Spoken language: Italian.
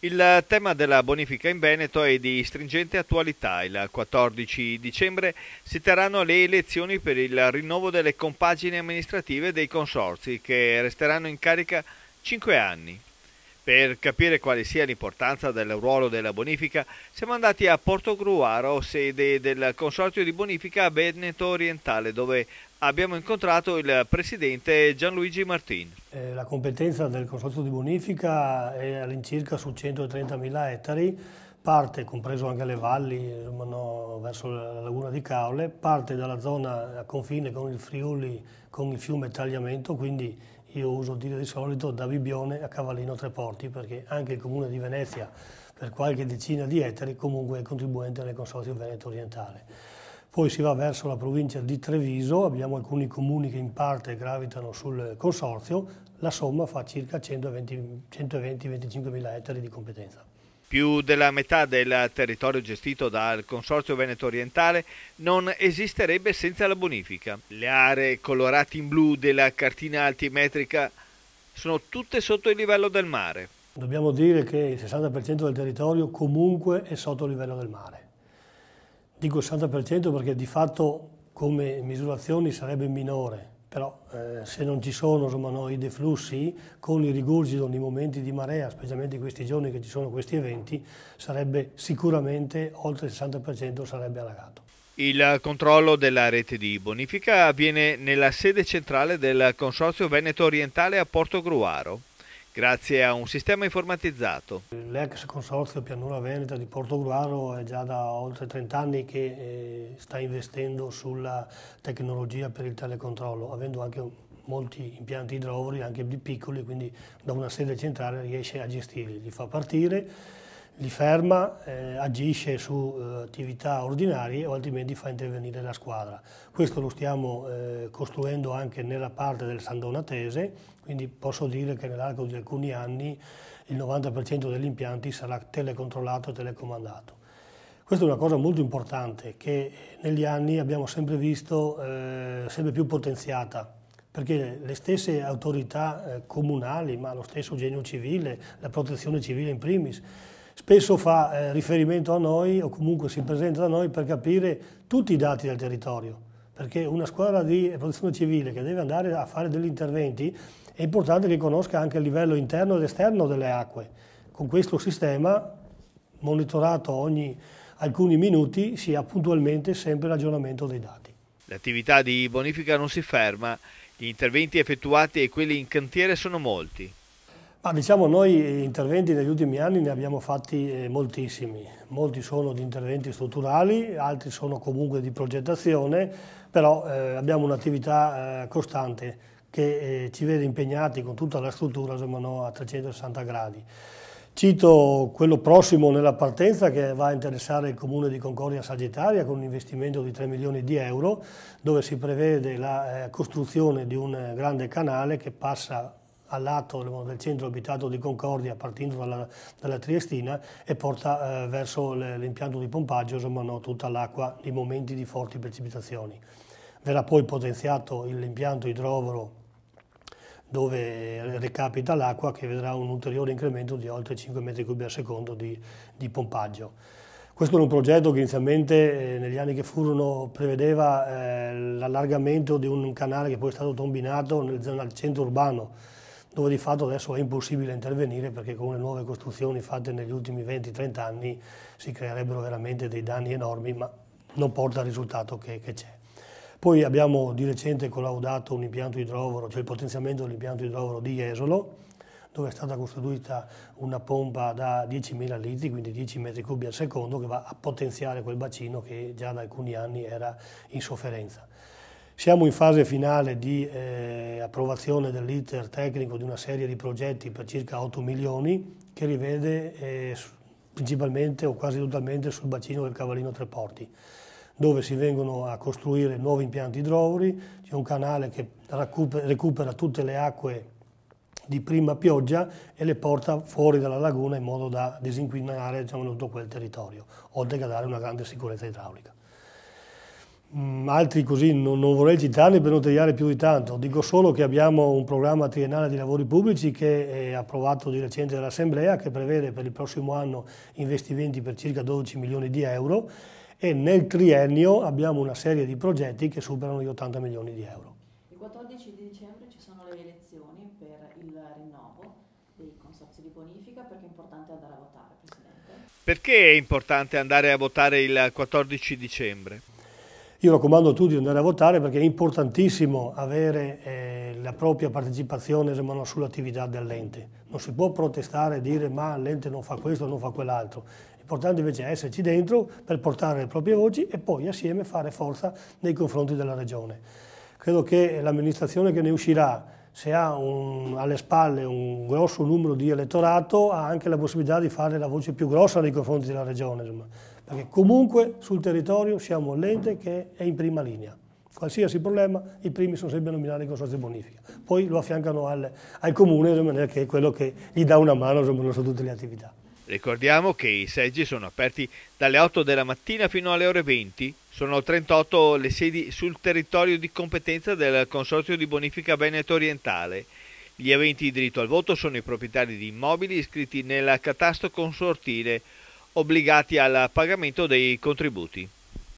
Il tema della bonifica in Veneto è di stringente attualità. Il 14 dicembre si terranno le elezioni per il rinnovo delle compagini amministrative dei consorzi che resteranno in carica 5 anni. Per capire quale sia l'importanza del ruolo della bonifica, siamo andati a Portogruaro, sede del Consorzio di Bonifica Veneto Orientale, dove abbiamo incontrato il presidente Gianluigi Martin. La competenza del Consorzio di Bonifica è all'incirca su 130.000 ettari, parte, compreso anche le valli, verso la laguna di Caole, parte dalla zona a confine con il Friuli, con il fiume Tagliamento, quindi io uso dire di solito da Bibbione a Cavallino Treporti, perché anche il comune di Venezia, per qualche decina di ettari, comunque è contribuente nel Consorzio Veneto Orientale. Poi si va verso la provincia di Treviso, abbiamo alcuni comuni che in parte gravitano sul consorzio, la somma fa circa 120-125.000 ettari di competenza. Più della metà del territorio gestito dal Consorzio Veneto Orientale non esisterebbe senza la bonifica. Le aree colorate in blu della cartina altimetrica sono tutte sotto il livello del mare. Dobbiamo dire che il 60% del territorio comunque è sotto il livello del mare. Dico il 60% perché di fatto come misurazioni sarebbe minore, però se non ci sono i deflussi, con i rigurgiti nei momenti di marea, specialmente in questi giorni che ci sono questi eventi, sarebbe sicuramente oltre il 60% sarebbe allagato. Il controllo della rete di bonifica avviene nella sede centrale del Consorzio Veneto Orientale a Portogruaro, grazie a un sistema informatizzato. L'ex Consorzio Pianura Veneta di Portogruaro è già da oltre 30 anni che sta investendo sulla tecnologia per il telecontrollo, avendo anche molti impianti idrovori, anche più piccoli, quindi da una sede centrale riesce a gestirli, li fa partire, li ferma, agisce su attività ordinarie o altrimenti fa intervenire la squadra. Questo lo stiamo costruendo anche nella parte del San Donatese, quindi posso dire che nell'arco di alcuni anni il 90% degli impianti sarà telecontrollato e telecomandato. Questa è una cosa molto importante che negli anni abbiamo sempre visto sempre più potenziata, perché le stesse autorità comunali, ma lo stesso Genio Civile, la Protezione Civile in primis, spesso fa riferimento a noi o comunque si presenta da noi per capire tutti i dati del territorio, perché una squadra di protezione civile che deve andare a fare degli interventi è importante che conosca anche il livello interno ed esterno delle acque. Con questo sistema, monitorato ogni alcuni minuti, si ha puntualmente sempre l'aggiornamento dei dati. L'attività di bonifica non si ferma, gli interventi effettuati e quelli in cantiere sono molti. Ma diciamo noi interventi negli ultimi anni ne abbiamo fatti moltissimi, molti sono di interventi strutturali, altri sono comunque di progettazione, però abbiamo un'attività costante che ci vede impegnati con tutta la struttura a 360 gradi. Cito quello prossimo nella partenza che va a interessare il comune di Concordia Sagittaria con un investimento di 3 milioni di euro dove si prevede la costruzione di un grande canale che passa al lato del centro abitato di Concordia partendo dalla Triestina e porta verso l'impianto di pompaggio tutta l'acqua nei momenti di forti precipitazioni. Verrà poi potenziato l'impianto idrovoro dove recapita l'acqua che vedrà un ulteriore incremento di oltre 5 metri cubi al secondo di pompaggio. Questo è un progetto che inizialmente negli anni che furono prevedeva l'allargamento di un canale che poi è stato tombinato nel centro urbano, dove di fatto adesso è impossibile intervenire perché con le nuove costruzioni fatte negli ultimi 20-30 anni si creerebbero veramente dei danni enormi, ma non porta al risultato che c'è. Poi abbiamo di recente collaudato un impianto idrovoro, cioè il potenziamento dell'impianto idrovoro di Jesolo, dove è stata costruita una pompa da 10.000 litri, quindi 10 metri cubi al secondo, che va a potenziare quel bacino che già da alcuni anni era in sofferenza. Siamo in fase finale di approvazione dell'iter tecnico di una serie di progetti per circa 8 milioni che rivede principalmente o quasi totalmente sul bacino del Cavallino Treporti, dove si vengono a costruire nuovi impianti idrovori, c'è un canale che recupera tutte le acque di prima pioggia e le porta fuori dalla laguna in modo da disinquinare tutto quel territorio, oltre che a dare una grande sicurezza idraulica. Altri così non vorrei citarli per non tagliare più di tanto, dico solo che abbiamo un programma triennale di lavori pubblici che è approvato di recente dall'Assemblea, che prevede per il prossimo anno investimenti per circa 12 milioni di euro e nel triennio abbiamo una serie di progetti che superano gli 80 milioni di euro. Il 14 di dicembre ci sono le elezioni per il rinnovo dei consorzi di bonifica, perché è importante andare a votare, Presidente? Perché è importante andare a votare il 14 dicembre? Io raccomando a tutti di andare a votare perché è importantissimo avere la propria partecipazione sull'attività dell'ente. Non si può protestare e dire ma l'ente non fa questo, non fa quell'altro. L'importante invece è esserci dentro per portare le proprie voci e poi assieme fare forza nei confronti della Regione. Credo che l'amministrazione che ne uscirà, se ha alle spalle un grosso numero di elettorato, ha anche la possibilità di fare la voce più grossa nei confronti della Regione, insomma. Perché comunque sul territorio siamo l'ente che è in prima linea. Qualsiasi problema, i primi sono sempre a nominare il consorzio di bonifica. Poi lo affiancano al comune, in maniera che è quello che gli dà una mano su tutte le attività. Ricordiamo che i seggi sono aperti dalle 8 della mattina fino alle ore 20. Sono 38 le sedi sul territorio di competenza del Consorzio di Bonifica Veneto Orientale. Gli aventi diritto al voto sono i proprietari di immobili iscritti nel catasto consortile, obbligati al pagamento dei contributi.